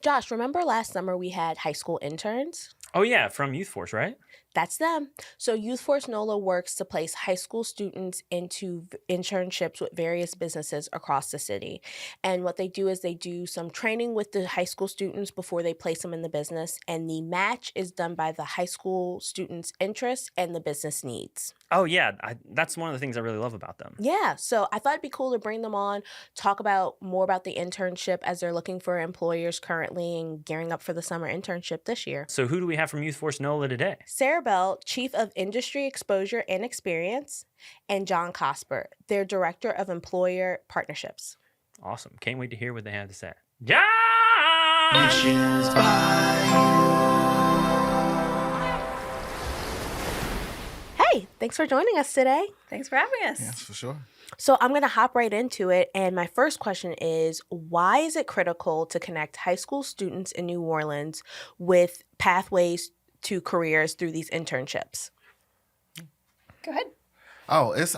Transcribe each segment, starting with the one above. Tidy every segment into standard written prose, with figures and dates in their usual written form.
Josh, remember last summer we had high school interns? Oh, yeah, from YouthForce, right? That's them. So YouthForce NOLA works to place high school students into internships with various businesses across the city. And what they do is they do some training with the high school students before they place them in the business. And the match is done by the high school students' interests and the business needs. Oh, yeah, that's one of the things I really love about them. Yeah, so I thought it'd be cool to bring them on, talk about more about the internship as they're looking for employers currently and gearing up for the summer internship this year. So who do we have from YouthForce NOLA today? Sarah Bell, Chief of Industry Exposure and Experience, and John Cosper, their Director of Employer Partnerships. Awesome. Can't wait to hear what they have to say. John! Hey, thanks for joining us today. Thanks for having us. Yes, for sure. So I'm going to hop right into it. And my first question is, why is it critical to connect high school students in New Orleans with pathways to careers through these internships? Go ahead. Oh, it's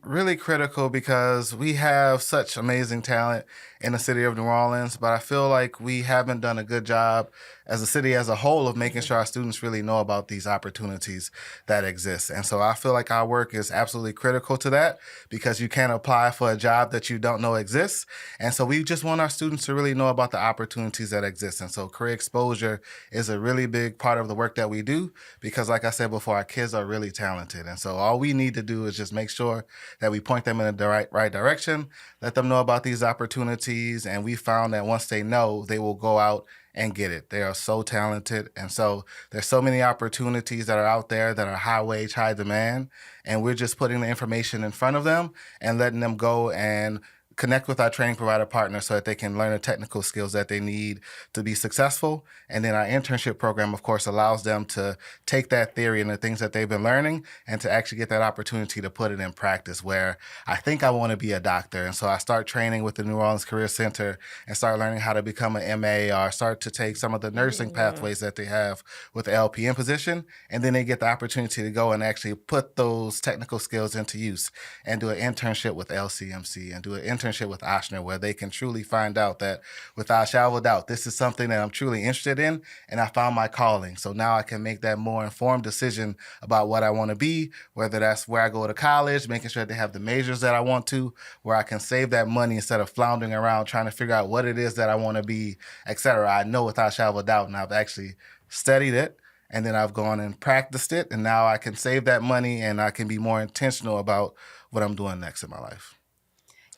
really critical because we have such amazing talent in the city of New Orleans, but I feel like we haven't done a good job as a city as a whole of making sure our students really know about these opportunities that exist. And so I feel like our work is absolutely critical to that because you can't apply for a job that you don't know exists. And so we just want our students to really know about the opportunities that exist. And so career exposure is a really big part of the work that we do because, like I said before, our kids are really talented. And so all we need to do is just make sure that we point them in the right direction, let them know about these opportunities. And we found that once they know, they will go out and get it. They are so talented. And so there's so many opportunities that are out there that are high wage, high demand. And we're just putting the information in front of them and letting them go and connect with our training provider partners so that they can learn the technical skills that they need to be successful. And then our internship program, of course, allows them to take that theory and the things that they've been learning and to actually get that opportunity to put it in practice where I think I want to be a doctor. And so I start training with the New Orleans Career Center and start learning how to become an MA or start to take some of the nursing pathways that they have with the LPN position. And then they get the opportunity to go and actually put those technical skills into use and do an internship with LCMC and do an internship with Ochsner where they can truly find out that without a shadow of a doubt, this is something that I'm truly interested in and I found my calling. So now I can make that more informed decision about what I want to be, whether that's where I go to college, making sure they have the majors that I want to, where I can save that money instead of floundering around trying to figure out what it is that I want to be, etc. I know without a shadow of a doubt and I've actually studied it. And then I've gone and practiced it. And now I can save that money and I can be more intentional about what I'm doing next in my life.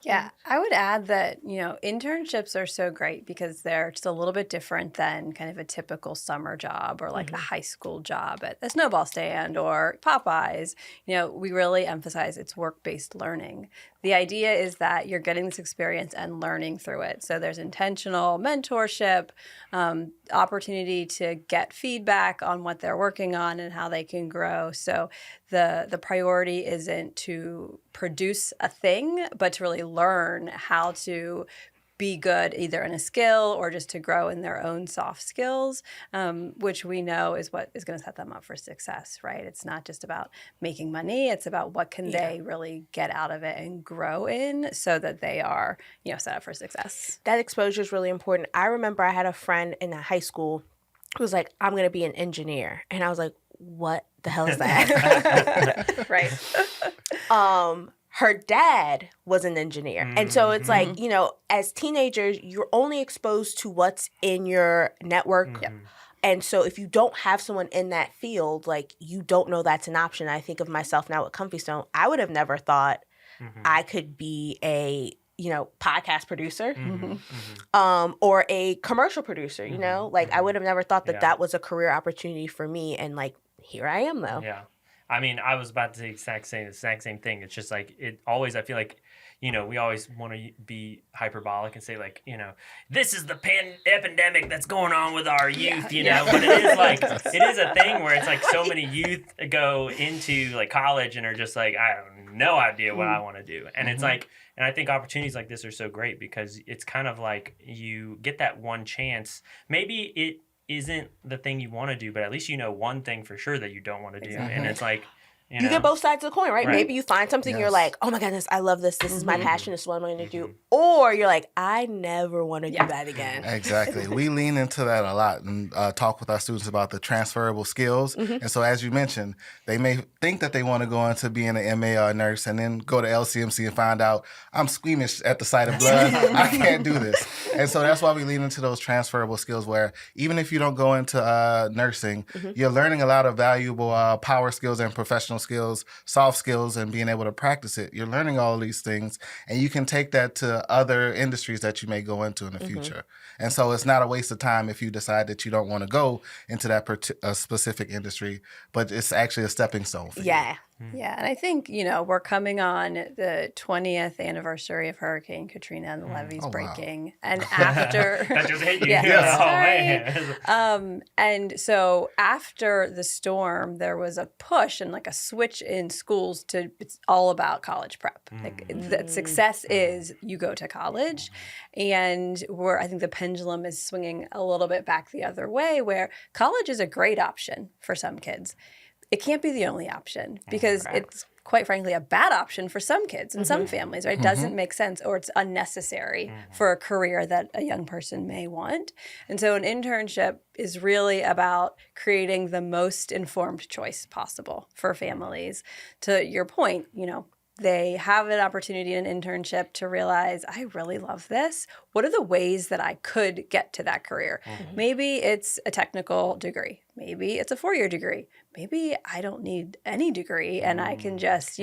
Yeah, I would add that, internships are so great because they're just a little bit different than kind of a typical summer job or like a high school job at a snowball stand or Popeyes. We really emphasize it's work-based learning. The idea is that you're getting this experience and learning through it. So there's intentional mentorship, opportunity to get feedback on what they're working on and how they can grow. So the priority isn't to produce a thing, but to really learn how to be good either in a skill or just to grow in their own soft skills, which we know is what is going to set them up for success, right? It's not just about making money. It's about what can they really get out of it and grow in so that they are, set up for success. That exposure is really important. I remember I had a friend in high school who was like, I'm going to be an engineer. And I was like, what the hell is that? Right. Her dad was an engineer. And so it's like, as teenagers, you're only exposed to what's in your network. And so if you don't have someone in that field, like you don't know that's an option. I think of myself now with Comfy Stone. I would have never thought I could be a podcast producer or a commercial producer, like I would have never thought that was a career opportunity for me. And like, here I am though. Yeah. I mean, I was about to say the exact same thing. It's just like, I feel like, we always want to be hyperbolic and say like, this is the epidemic that's going on with our youth, but it is like, it is a thing where it's like so many youth go into like college and are just like, I have no idea what I want to do. And it's like, and I think opportunities like this are so great because it's kind of like you get that one chance. Maybe it isn't the thing you want to do, but at least one thing for sure that you don't want to do. And it's like, You get both sides of the coin, right? Maybe you find something you're like, oh my goodness, I love this. This is my passion. This is what I'm going to do. Or you're like, I never want to do that again. Exactly. We lean into that a lot and talk with our students about the transferable skills. And so as you mentioned, they may think that they want to go into being an MA or a nurse and then go to LCMC and find out, I'm squeamish at the sight of blood. I can't do this. And so that's why we lean into those transferable skills where even if you don't go into nursing, you're learning a lot of valuable power skills and professional skills, soft skills, and being able to practice it. You're learning all of these things, and you can take that to other industries that you may go into in the future. And so it's not a waste of time if you decide that you don't want to go into that specific industry, but it's actually a stepping stone for you. Yeah, and I think, we're coming on the 20th anniversary of Hurricane Katrina and the levees breaking. Wow. And after... That just hit you. Man. And so after the storm, there was a push and like a switch in schools to, it's all about college prep. Like that success is you go to college. And I think the pendulum is swinging a little bit back the other way, where college is a great option for some kids. It can't be the only option because it's quite frankly a bad option for some kids and some families, right? It doesn't make sense or it's unnecessary for a career that a young person may want. And so an internship is really about creating the most informed choice possible for families. To your point, they have an opportunity in an internship to realize, I really love this. What are the ways that I could get to that career? Maybe it's a technical degree. Maybe it's a 4-year degree. Maybe I don't need any degree and I can just,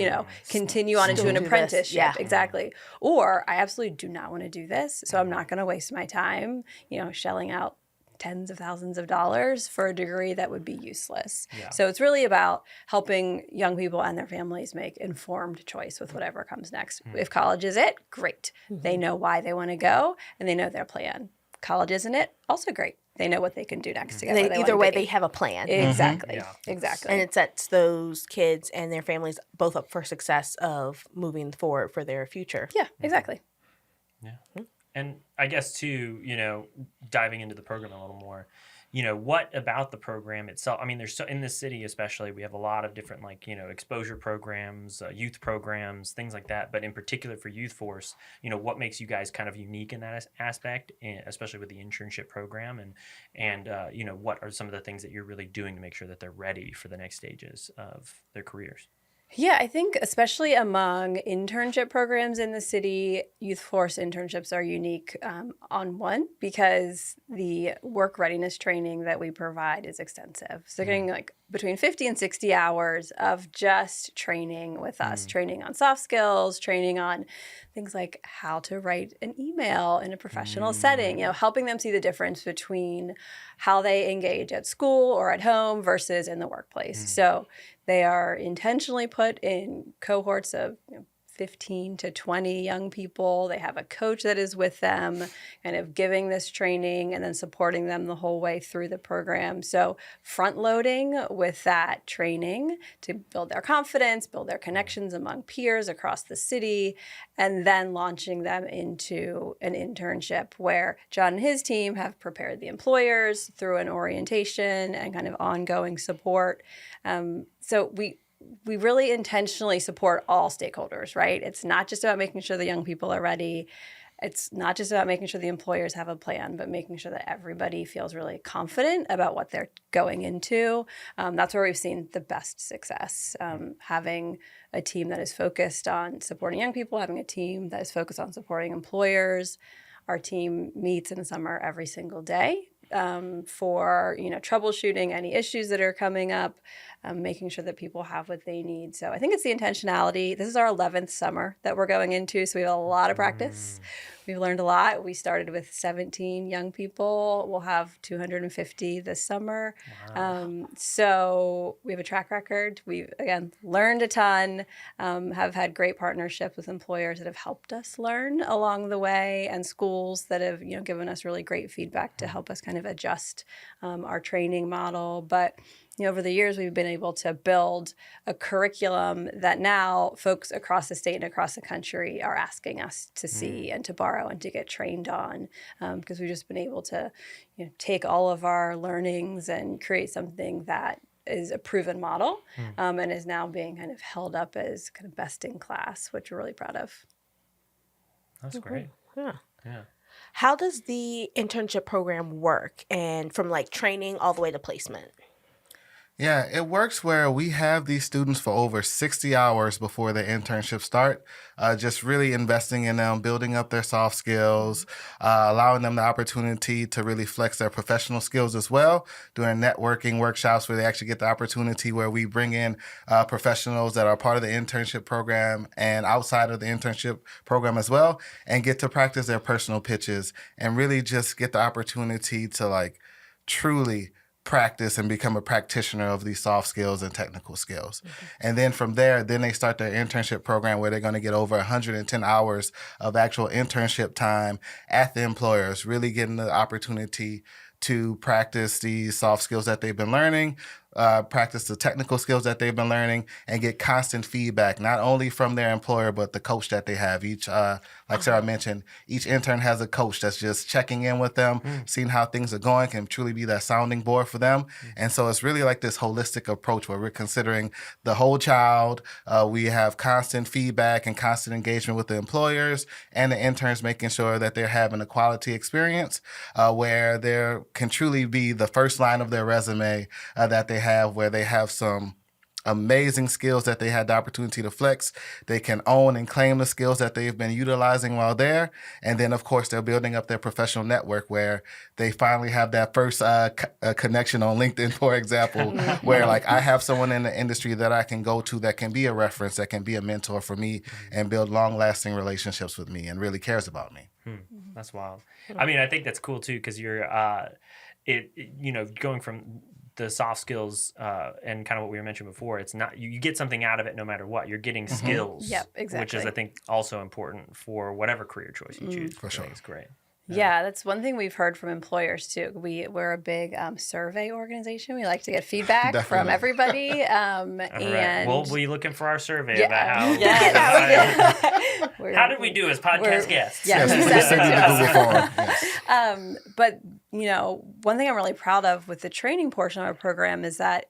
continue on into an apprenticeship. Yeah. Exactly. Or I absolutely do not want to do this, so I'm not going to waste my time, shelling out tens of thousands of dollars for a degree that would be useless. So it's really about helping young people and their families make informed choice with whatever comes next. If college is it, great. They know why they want to go and they know their plan. College isn't it, also great. They know what they can do next to get where they either want way, to be. they have a plan. Exactly. Exactly. And it sets those kids and their families both up for success of moving forward for their future. Yeah, exactly. And I guess too, diving into the program a little more, what about the program itself? I mean, there's in this city especially, we have a lot of different exposure programs, youth programs, things like that. But in particular for YouthForce, what makes you guys kind of unique in that aspect, especially with the internship program, and what are some of the things that you're really doing to make sure that they're ready for the next stages of their careers? Yeah, I think especially among internship programs in the city, YouthForce internships are unique on one, because the work readiness training that we provide is extensive. So getting between 50 and 60 hours of just training with us, training on soft skills, training on things like how to write an email in a professional setting, helping them see the difference between how they engage at school or at home versus in the workplace. So they are intentionally put in cohorts of 15 to 20 young people. They have a coach that is with them, kind of giving this training and then supporting them the whole way through the program. So front loading with that training to build their confidence, build their connections among peers across the city, and then launching them into an internship where John and his team have prepared the employers through an orientation and kind of ongoing support. So we really intentionally support all stakeholders, right? It's not just about making sure the young people are ready. It's not just about making sure the employers have a plan, but making sure that everybody feels really confident about what they're going into. That's where we've seen the best success, having a team that is focused on supporting young people, having a team that is focused on supporting employers. Our team meets in the summer every single day for troubleshooting any issues that are coming up, making sure that people have what they need. So I think it's the intentionality. This is our 11th summer that we're going into, so we have a lot of practice. We've learned a lot. We started with 17 young people. We'll have 250 this summer. Wow. So we have a track record. We've, again, learned a ton, have had great partnerships with employers that have helped us learn along the way, and schools that have given us really great feedback to help us kind of adjust our training model. But over the years, we've been able to build a curriculum that now folks across the state and across the country are asking us to see and to borrow and to get trained on, because we've just been able to take all of our learnings and create something that is a proven model and is now being kind of held up as kind of best in class, which we're really proud of. That's great. Yeah. Yeah. How does the internship program work, and from like training all the way to placement? Yeah, it works where we have these students for over 60 hours before their internship start, just really investing in them, building up their soft skills, allowing them the opportunity to really flex their professional skills as well, doing networking workshops where they actually get the opportunity where we bring in professionals that are part of the internship program and outside of the internship program as well, and get to practice their personal pitches and really just get the opportunity to like truly practice and become a practitioner of these soft skills and technical skills. And then from there, then they start their internship program where they're going to get over 110 hours of actual internship time at the employers, really getting the opportunity to practice these soft skills that they've been learning, practice the technical skills that they've been learning, and get constant feedback, not only from their employer, but the coach that they have. Each, like Sarah mentioned, each intern has a coach that's just checking in with them, seeing how things are going, can truly be that sounding board for them. And so it's really like this holistic approach where we're considering the whole child. We have constant feedback and constant engagement with the employers and the interns, making sure that they're having a quality experience where there can truly be the first line of their resume that they have, where they have some amazing skills that they had the opportunity to flex. They can own and claim the skills that they've been utilizing while there. And then, of course, they're building up their professional network where they finally have that first connection on LinkedIn, for example, where like I have someone in the industry that I can go to that can be a reference, that can be a mentor for me and build long-lasting relationships with me and really cares about me. That's wild. I mean, I think that's cool too, because you're, going from the soft skills and kind of what we were mentioning before, it's not, you get something out of it no matter what. You're getting skills. Yep, exactly. Which is, I think, also important for whatever career choice you choose. For sure. It's great. Yeah, that's one thing we've heard from employers too. We're a big survey organization. We like to get feedback from everybody. And we'll be looking for our survey about how. How did we do as podcast guests? Yes, we send you the Google form. Yes. But one thing I'm really proud of with the training portion of our program is that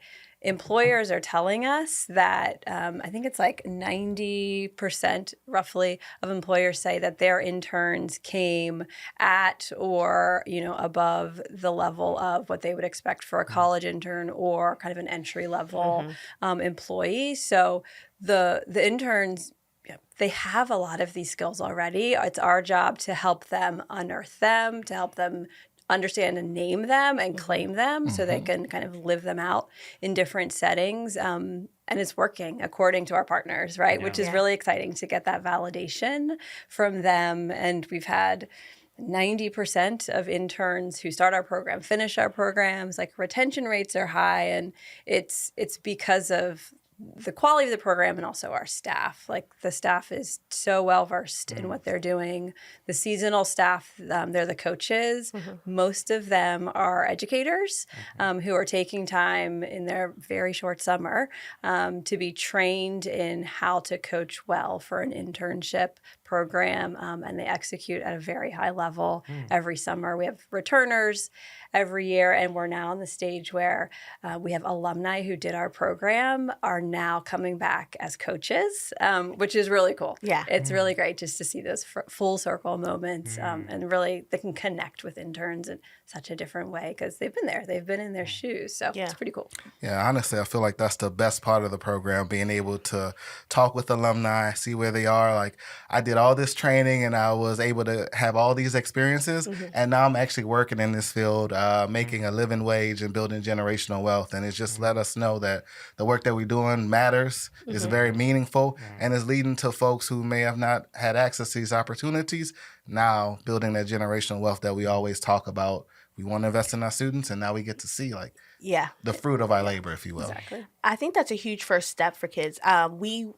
employers are telling us that I think it's like 90% roughly of employers say that their interns came at or above the level of what they would expect for a college intern or kind of an entry level employee. So the interns, they have a lot of these skills already. It's our job to help them unearth them, to help them understand and name them and claim them so they can kind of live them out in different settings. And it's working according to our partners, right? Yeah. Which is really exciting to get that validation from them. And we've had 90% of interns who start our program finish our programs. Like retention rates are high, and it's because of the quality of the program and also our staff. Like the staff is so well versed in what they're doing. The seasonal staff, they're the coaches. Most of them are educators who are taking time in their very short summer to be trained in how to coach well for an internship program, and they execute at a very high level every summer. We have returners every year, and we're now on the stage where we have alumni who did our program are now coming back as coaches, which is really cool. Yeah, it's really great just to see those full circle moments, and really they can connect with interns in such a different way because they've been there, they've been in their shoes. So it's pretty cool. Yeah, honestly, I feel like that's the best part of the program, being able to talk with alumni, see where they are. Like I did all this training and I was able to have all these experiences, and now I'm actually working in this field, making a living wage and building generational wealth. And it's just let us know that the work that we're doing matters, is very meaningful, and is leading to folks who may have not had access to these opportunities now building that generational wealth that we always talk about. We want to invest in our students, and now we get to see the fruit of our labor, if you will. Exactly. I think that's a huge first step for kids. We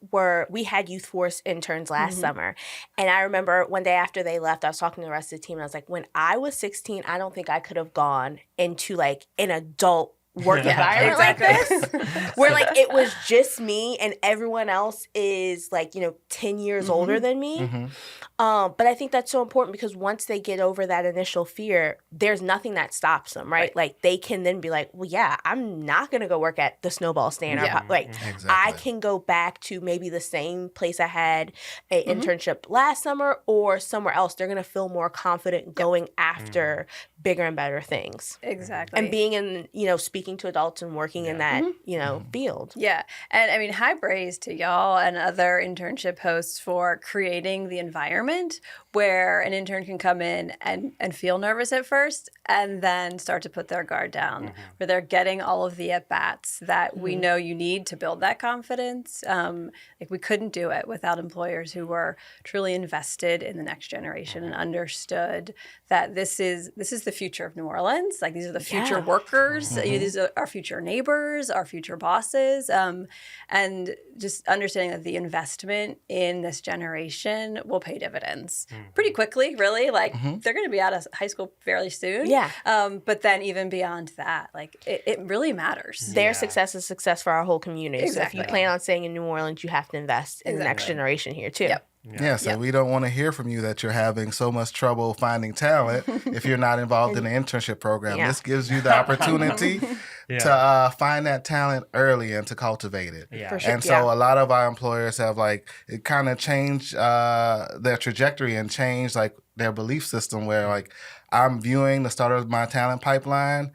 had YouthForce interns last summer, and I remember one day after they left, I was talking to the rest of the team, and I was like, when I was 16, I don't think I could have gone into like an adult work environment like this, where like it was just me and everyone else is like, 10 years older than me. But I think that's so important because once they get over that initial fear, there's nothing that stops them, right? Like they can then be like, well, yeah, I'm not going to go work at the Snowball Stand. I can go back to maybe the same place I had an internship last summer or somewhere else. They're going to feel more confident going after bigger and better things. Exactly. And being in, speaking to adults and working in that, field. Yeah. And I mean, high praise to y'all and other internship hosts for creating the environment where an intern can come in and feel nervous at first and then start to put their guard down, where they're getting all of the at-bats that we know you need to build that confidence. Like we couldn't do it without employers who were truly invested in the next generation and understood that this is the future of New Orleans. Like these are the future workers, these are our future neighbors, our future bosses, and just understanding that the investment in this generation will pay dividends pretty quickly, really. Like they're going to be out of high school fairly soon. Yeah. But then even beyond that, like it really matters. Their success is success for our whole community. Exactly. So if you plan on staying in New Orleans, you have to invest in the next generation here too. Yep. Yeah, so we don't want to hear from you that you're having so much trouble finding talent if you're not involved in the internship program. This gives you the opportunity to find that talent early and to cultivate it. For sure. And so a lot of our employers have it kind of changed their trajectory and changed their belief system where I'm viewing the start of my talent pipeline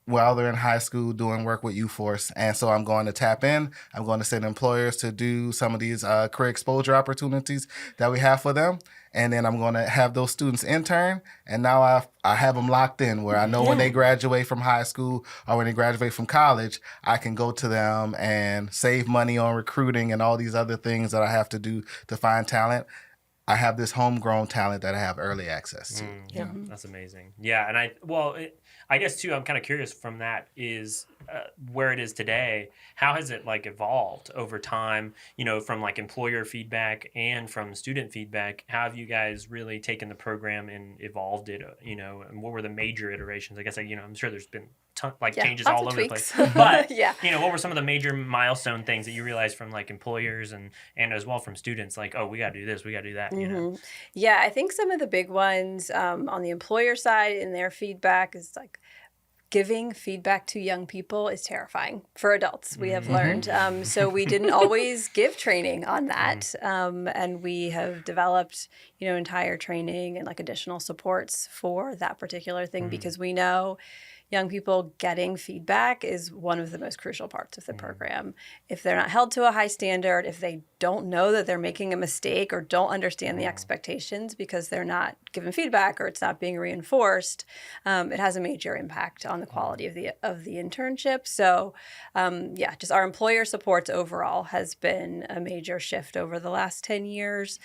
while they're in high school doing work with YouthForce. And so I'm going to tap in. I'm going to send employers to do some of these career exposure opportunities that we have for them. And then I'm going to have those students intern. And now I have them locked in where I know when they graduate from high school or when they graduate from college, I can go to them and save money on recruiting and all these other things that I have to do to find talent. I have this homegrown talent that I have early access to. That's amazing. Yeah, and I guess too, I'm kind of curious from that is where it is today. How has it evolved over time? From employer feedback and from student feedback. How have you guys really taken the program and evolved it? And what were the major iterations? I guess I'm sure there's been changes all over the place. But what were some of the major milestone things that you realized from employers and as well from students? Oh, we got to do this, we got to do that. Yeah, I think some of the big ones on the employer side in their feedback is giving feedback to young people is terrifying for adults, we have learned. So we didn't always give training on that. And we have developed, entire training and additional supports for that particular thing because we know young people getting feedback is one of the most crucial parts of the program. If they're not held to a high standard, if they don't know that they're making a mistake or don't understand the expectations because they're not given feedback or it's not being reinforced, it has a major impact on the quality of the internship. So just our employer supports overall has been a major shift over the last 10 years.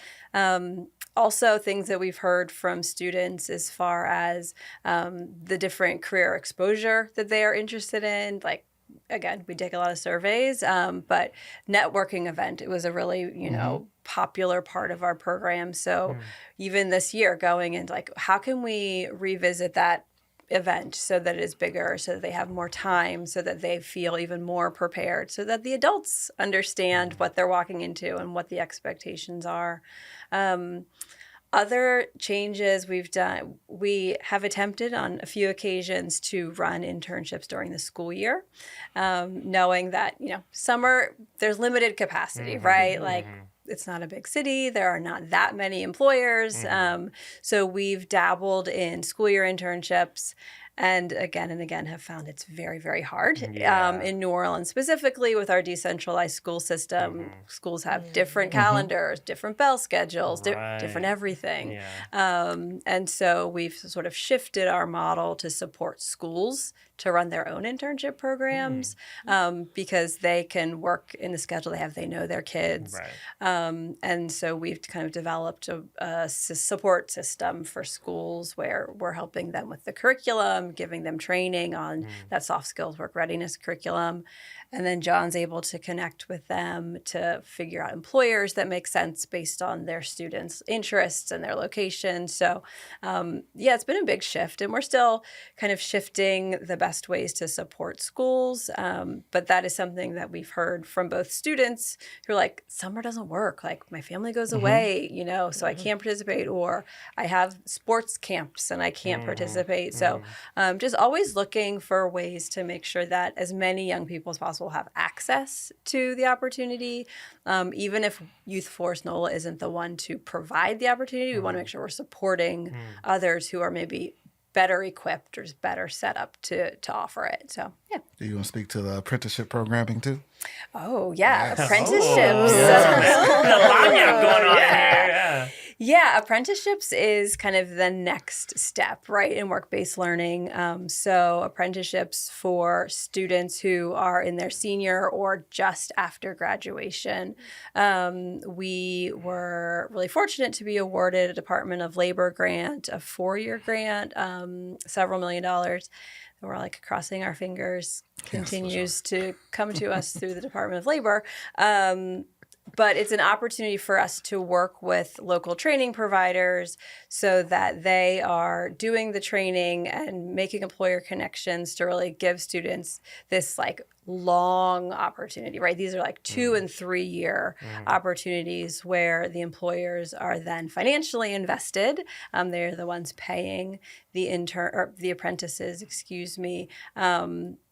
Also, things that we've heard from students as far as the different career exposure that they are interested in. Again, we take a lot of surveys, but networking event, it was a really, popular part of our program. So even this year going into how can we revisit that event so that it is bigger, so that they have more time, so that they feel even more prepared, so that the adults understand what they're walking into and what the expectations are. Other changes we've done, we have attempted on a few occasions to run internships during the school year, knowing that, summer, there's limited capacity, right? It's not a big city. There are not that many employers. So we've dabbled in school year internships and again have found it's very, very hard. In New Orleans, specifically with our decentralized school system, schools have different calendars, different bell schedules, different everything. And so we've sort of shifted our model to support schools to run their own internship programs because they can work in the schedule they have. They know their kids. And so we've kind of developed a support system for schools where we're helping them with the curriculum curriculum, giving them training on that soft skills work readiness curriculum. And then John's able to connect with them to figure out employers that make sense based on their students' interests and their location. So, it's been a big shift, and we're still kind of shifting the best ways to support schools. But that is something that we've heard from both students who are like, summer doesn't work. Like, my family goes away, so I can't participate, or I have sports camps and I can't participate. So just always looking for ways to make sure that as many young people as possible have access to the opportunity. Even if YouthForce NOLA isn't the one to provide the opportunity, we want to make sure we're supporting others who are maybe better equipped or just better set up to offer it. So, yeah. Do you want to speak to the apprenticeship programming too? Oh, yeah. Yes. Apprenticeships. The lanyard going on here. Yeah, apprenticeships is kind of the next step, right, in work-based learning. So apprenticeships for students who are in their senior or just after graduation. We were really fortunate to be awarded a Department of Labor grant, a 4-year grant, several $1 million. We're like crossing our fingers, continues to come to us through the Department of Labor. But it's an opportunity for us to work with local training providers so that they are doing the training and making employer connections to really give students this like long opportunity, right? These are like 2 and 3 year opportunities where the employers are then financially invested. They're the ones paying the apprentices,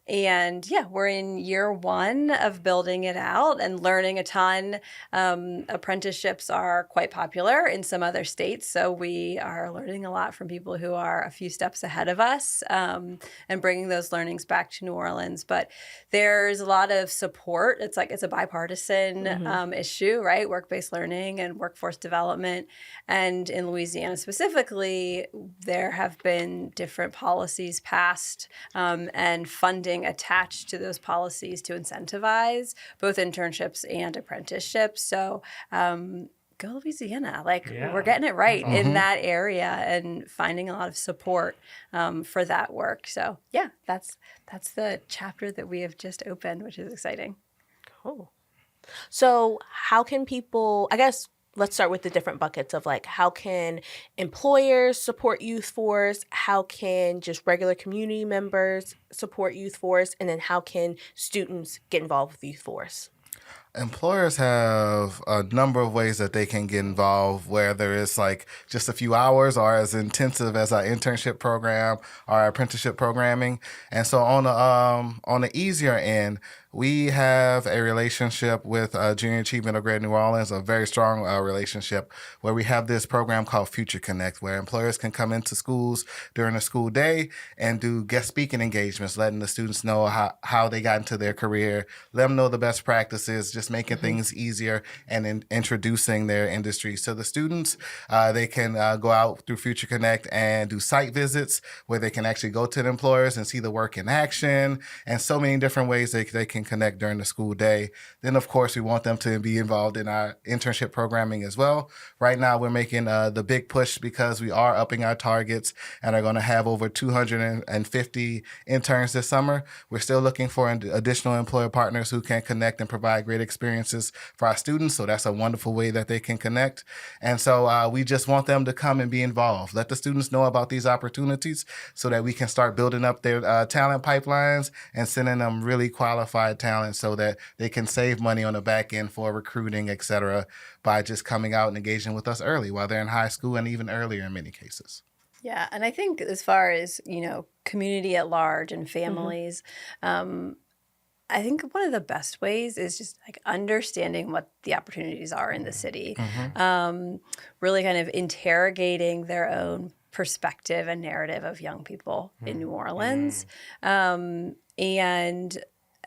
And we're in year 1 of building it out and learning a ton. Apprenticeships are quite popular in some other states, so we are learning a lot from people who are a few steps ahead of us and bringing those learnings back to New Orleans. But there's a lot of support. It's a bipartisan issue, right? Work-based learning and workforce development. And in Louisiana specifically, there have been different policies passed and funding attached to those policies to incentivize both internships and apprenticeships. So go Louisiana. We're getting it right in that area and finding a lot of support for that work. So that's the chapter that we have just opened, which is exciting. Cool. So how can people, I guess, let's start with the different buckets of how can employers support YouthForce? How can just regular community members support YouthForce? And then how can students get involved with YouthForce? Employers have a number of ways that they can get involved, whether it's just a few hours or as intensive as our internship program or our apprenticeship programming. And so on the easier end, we have a relationship with Junior Achievement of Greater New Orleans, a very strong relationship where we have this program called Future Connect, where employers can come into schools during the school day and do guest speaking engagements, letting the students know how they got into their career, let them know the best practices, just making things easier and introducing their industries to the students. They can go out through Future Connect and do site visits where they can actually go to the employers and see the work in action, and so many different ways they can connect during the school day. Then, of course, we want them to be involved in our internship programming as well. Right now, we're making the big push because we are upping our targets and are going to have over 250 interns this summer. We're still looking for additional employer partners who can connect and provide great experiences for our students. So that's a wonderful way that they can connect. And so we just want them to come and be involved. Let the students know about these opportunities so that we can start building up their talent pipelines and sending them really qualified talent so that they can save money on the back end for recruiting, et cetera, by just coming out and engaging with us early while they're in high school and even earlier in many cases. Yeah, and I think as far as, community at large and families, I think one of the best ways is just understanding what the opportunities are in the city, really kind of interrogating their own perspective and narrative of young people in New Orleans, and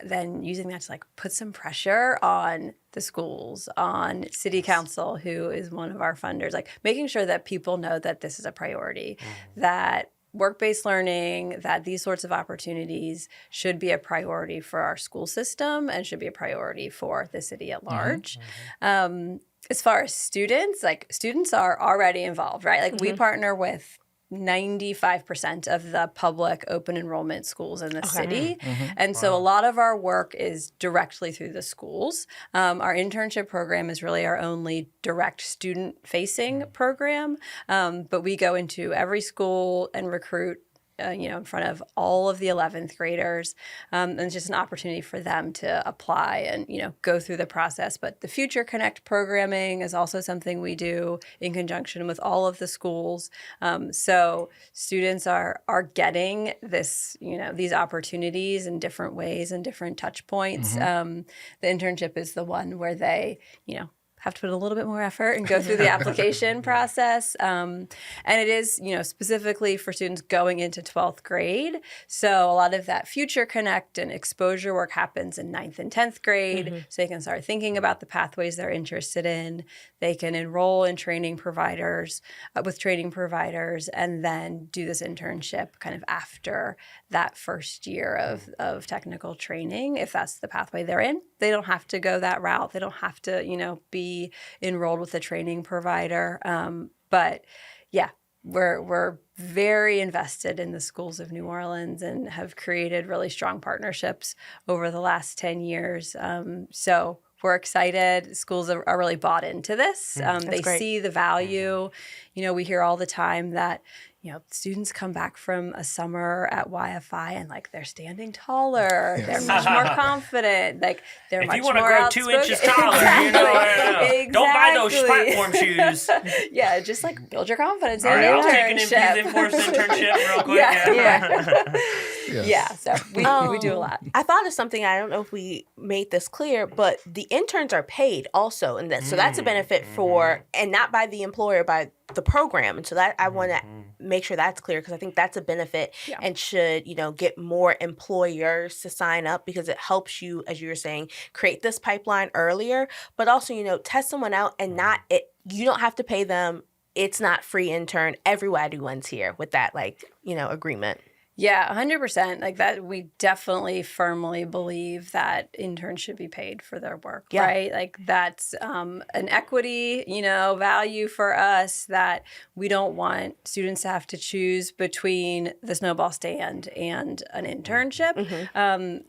then using that to put some pressure on the schools, on city council, who is one of our funders, making sure that people know that this is a priority, that work-based learning, that these sorts of opportunities should be a priority for our school system and should be a priority for the city at large. As far as students, students are already involved, right? We partner with 95% of the public open enrollment schools in the city. And so a lot of our work is directly through the schools. Our internship program is really our only direct student-facing program, but we go into every school and recruit in front of all of the 11th graders. And it's just an opportunity for them to apply and, go through the process. But the Future Connect programming is also something we do in conjunction with all of the schools. So students are getting this, these opportunities in different ways and different touch points. The internship is the one where they, have to put a little bit more effort and go through the application process. And it is, specifically for students going into 12th grade. So a lot of that Future Connect and exposure work happens in 9th and 10th grade. So they can start thinking about the pathways they're interested in. They can enroll in training providers, with training providers, and then do this internship kind of after that first year of technical training, if that's the pathway they're in. They don't have to go that route. They don't have to, be enrolled with a training provider. But yeah, we're very invested in the schools of New Orleans and have created really strong partnerships over the last 10 years. So we're excited. Schools are really bought into this. They see the value. We hear all the time that, students come back from a summer at YFI and they're standing taller. They're much more confident. They're if much you want to more grow outspoken. 2 inches taller, Exactly. don't buy those platform shoes. Yeah, just build your confidence in All right, an I'll take an internship. YouthForce internship real quick. Yeah. So we do a lot. I thought of something. I don't know if we made this clear, but the interns are paid also, and so that's a benefit for, and not by the employer, by the program. And so that I want to make sure that's clear, because I think that's a benefit and should, get more employers to sign up, because it helps you, as you were saying, create this pipeline earlier, but also, test someone out and you don't have to pay them. It's not free intern. Everyone's here with that, agreement. Yeah, 100%. That, we definitely firmly believe that interns should be paid for their work, right? That's an equity, value for us, that we don't want students to have to choose between the snowball stand and an internship.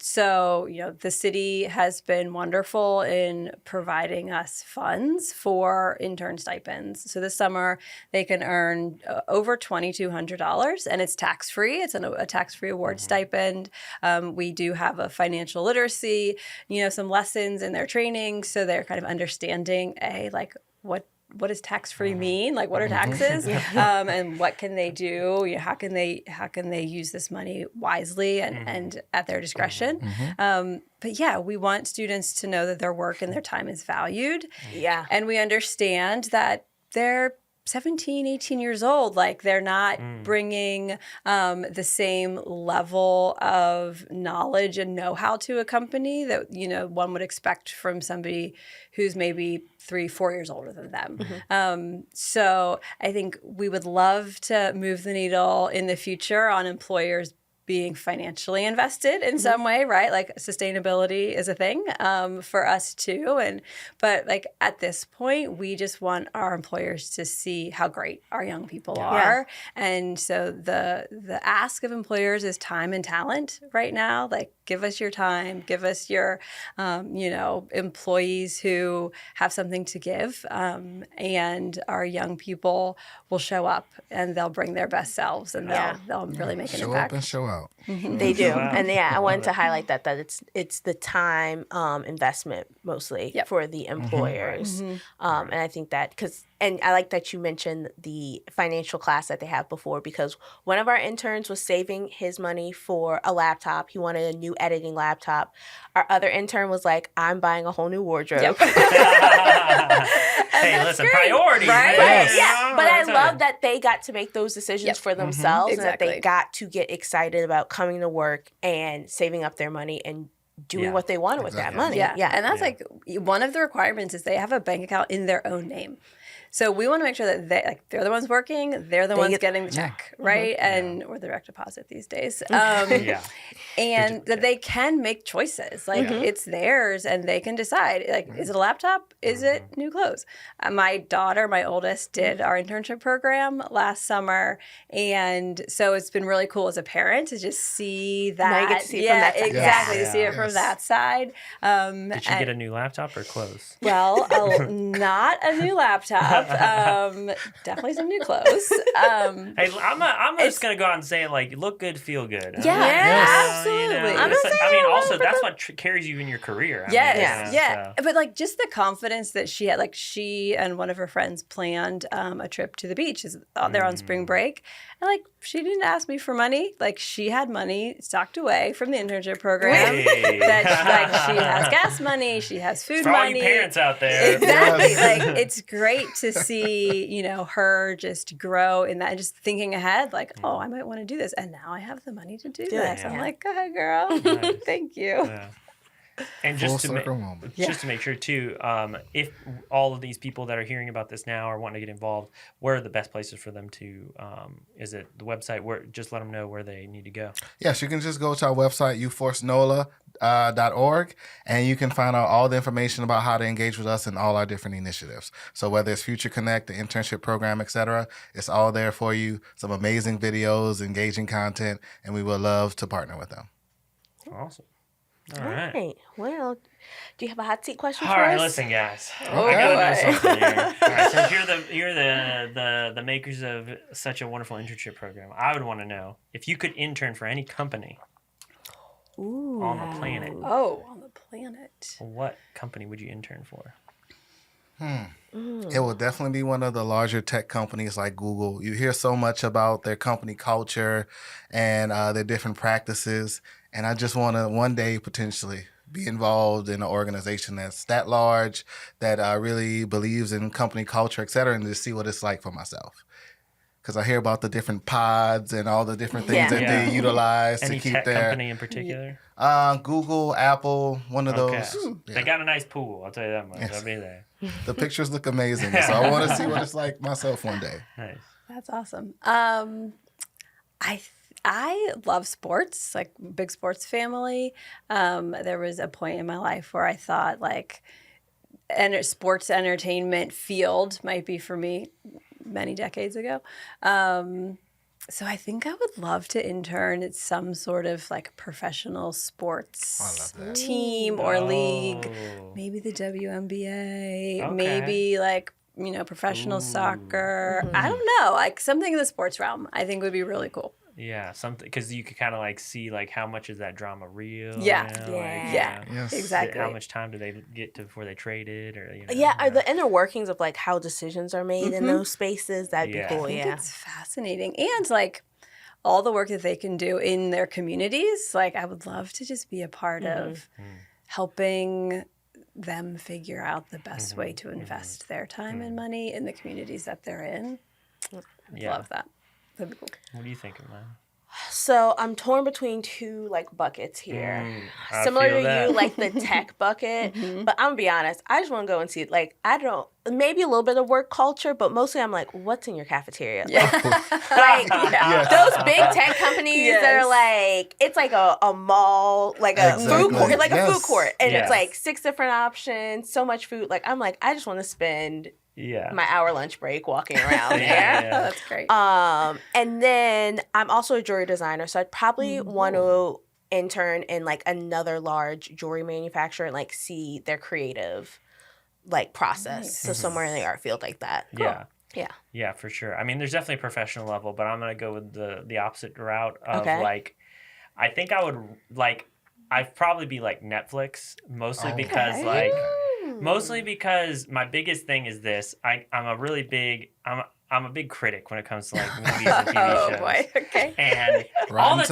So, the city has been wonderful in providing us funds for intern stipends. So this summer, they can earn over $2,200, and it's tax-free. It's a tax-free award stipend. We do have a financial literacy, some lessons in their training, so they're kind of understanding what does tax-free mean? What are taxes? And what can they do? How can they use this money wisely and at their discretion? But yeah, we want students to know that their work and their time is valued. Yeah. And we understand that they're 17, 18 years old. They're not bringing the same level of knowledge and know-how to a company that, one would expect from somebody who's maybe 3-4 years older than them. So I think we would love to move the needle in the future on employers being financially invested in some way, right? Sustainability is a thing for us too. But at this point, we just want our employers to see how great our young people are. And so the ask of employers is time and talent right now. Give us your time, give us your, employees who have something to give. And our young people will show up and they'll bring their best selves, and they'll really make an show impact. Up and show out. They do. And I wanted to highlight that it's the time investment mostly for the employers. And I think that and I like that you mentioned the financial class that they have before, because one of our interns was saving his money for a laptop. He wanted a new editing laptop. Our other intern was like, I'm buying a whole new wardrobe. Hey, listen, priorities, right? Right? Yeah, but I love that they got to make those decisions for themselves, and that Exactly. they got to get excited about coming to work and saving up their money and doing what they wanted with that money. Yeah. And that's one of the requirements is they have a bank account in their own name. So we want to make sure that they're the ones working, they're the ones getting the check, right? Or the direct deposit these days. and that they can make choices. Like it's theirs, and they can decide. Like, is it a laptop? Is it new clothes? My daughter, my oldest, did our internship program last summer, and so it's been really cool as a parent to just see that. Now you get to see it from that side. Exactly, Yes. to see it from that side. Did she get a new laptop or clothes? Well, not a new laptop. Definitely some new clothes. Hey, I'm just gonna go out and say it, like, look good, feel good. Absolutely. Also that's what carries you in your career. Yeah. But like just the confidence that she had, like she and one of her friends planned a trip to the beach. They're on spring break. And like she didn't ask me for money. Like she had money stocked away from the internship program. That she has gas money, she has food for money. all you parents out there. Exactly. Like it's great to see, her just grow in that and just thinking ahead, like, oh, I might want to do this. And now I have the money to do this. I'm like, go ahead, girl. Nice. Thank you. Yeah. And just to make sure too, if all of these people that are hearing about this now are wanting to get involved, where are the best places for them to? Is it the website? Where just let them know where they need to go. Yes, you can just go to our website, YouthForceNOLA.org, and you can find out all the information about how to engage with us in all our different initiatives. So whether it's Future Connect, the internship program, etc., it's all there for you. Some amazing videos, engaging content, and we would love to partner with them. Awesome. All right. Well, do you have a hot seat question All for right, us? listen, guys. Oh, I gotta boy. know something here. All right, since you're the makers of such a wonderful internship program, I would want to know if you could intern for any company on the planet. Oh, on the planet. What company would you intern for? It will definitely be one of the larger tech companies like Google. You hear so much about their company culture and their different practices. And I just want to one day potentially be involved in an organization that's that large, that really believes in company culture, et cetera, and to see what it's like for myself. Because I hear about the different pods and all the different things that they utilize Any to keep tech their company in particular? Google, Apple, one of those. They got a nice pool. I'll tell you that much. Yes. I'll be there. The pictures look amazing, so I want to see what it's like myself one day. Nice. That's awesome. I love sports, like big sports family. There was a point in my life where I thought like sports entertainment field might be for me many decades ago. So I think I would love to intern at some sort of like professional sports team or league, maybe the WNBA, maybe like, professional soccer. I don't know, like something in the sports realm I think would be really cool. Yeah, something because you could kind of like see like how much is that drama real? Yeah, Yes. exactly. How much time do they get to before they trade it, or Are the inner workings of like how decisions are made in those spaces? That'd be cool. I think it's fascinating, and like all the work that they can do in their communities. Like I would love to just be a part of helping them figure out the best way to invest their time and money in the communities that they're in. Love that. That'd be cool. What do you think, man? So I'm torn between two like buckets here. Similar to you, like the tech bucket. But I'm gonna be honest, I just want to go and see like maybe a little bit of work culture, but mostly I'm like, what's in your cafeteria? Like those big tech companies that are like, it's like a mall, like a food court. It's like a food court. And it's like 6 different options, so much food. Like I'm like, I just want to spend my hour lunch break walking around there. That's great. And then I'm also a jewelry designer, so I'd probably want to intern in like another large jewelry manufacturer and like see their creative like process. So somewhere in the art field like that. Yeah, for sure. I mean, there's definitely a professional level, but I'm gonna go with the opposite route of like, I think I would like, I'd probably be like Netflix, mostly because like. Mostly because my biggest thing is this. I'm a big critic when it comes to like movies and TV shows. Oh boy, okay. And all the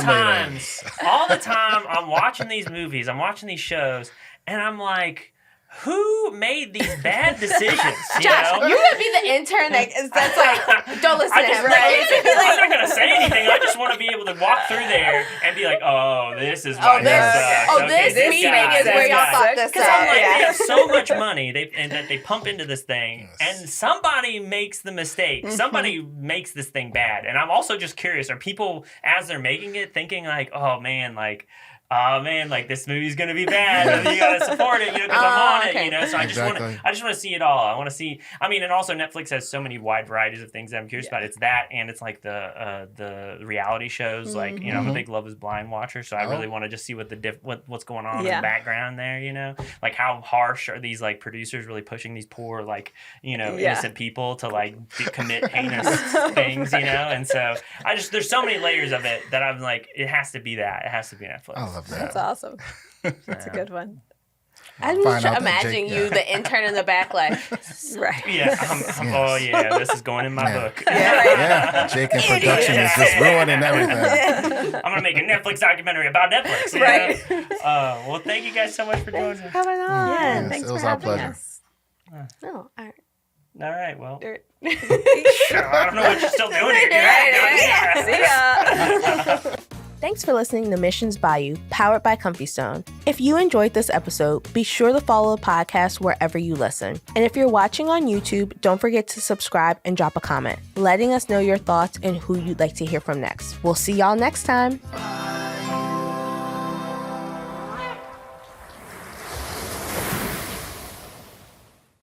time I'm watching these movies, I'm watching these shows, and I'm like, who made these bad decisions? Josh, you're gonna be the intern that's like, don't listen to him, right? I'm not gonna say anything. I just want to be able to walk through there and be like, oh, this is why this meeting is where y'all thought this because I'm like, they have so much money, they pump into this thing, and somebody makes the mistake. Somebody makes this thing bad, and I'm also just curious: are people as they're making it thinking like, oh man, like, oh man, like this movie's gonna be bad. You gotta support it, because I'm on okay. it, So I Exactly. just want to see it all. I want to see. I mean, and also Netflix has so many wide varieties of things that I'm curious about. It's that, and it's like the reality shows. Like I'm a big Love Is Blind watcher, so I really want to just see what what's going on in the background there. Like how harsh are these like producers really pushing these poor like innocent people to like commit heinous things, And so there's so many layers of it that I'm like, it has to be that. It has to be Netflix. I love that. That's awesome. That's a good one. I'm Find just out that imagining Jake- you, the intern in the back, like, Right. Yeah. Oh yeah, this is going in my book. Yeah, Jake in production is just ruining everything. I'm gonna make a Netflix documentary about Netflix. Right. Well, thank you guys so much for joining us. Coming on. Yes, Thanks it was for our having pleasure. us. no, all right. All right. Well, All right. I don't know what you're still doing here. See ya. Thanks for listening to Missions by You, powered by Comfy Stone. If you enjoyed this episode, be sure to follow the podcast wherever you listen. And if you're watching on YouTube, don't forget to subscribe and drop a comment, letting us know your thoughts and who you'd like to hear from next. We'll see y'all next time.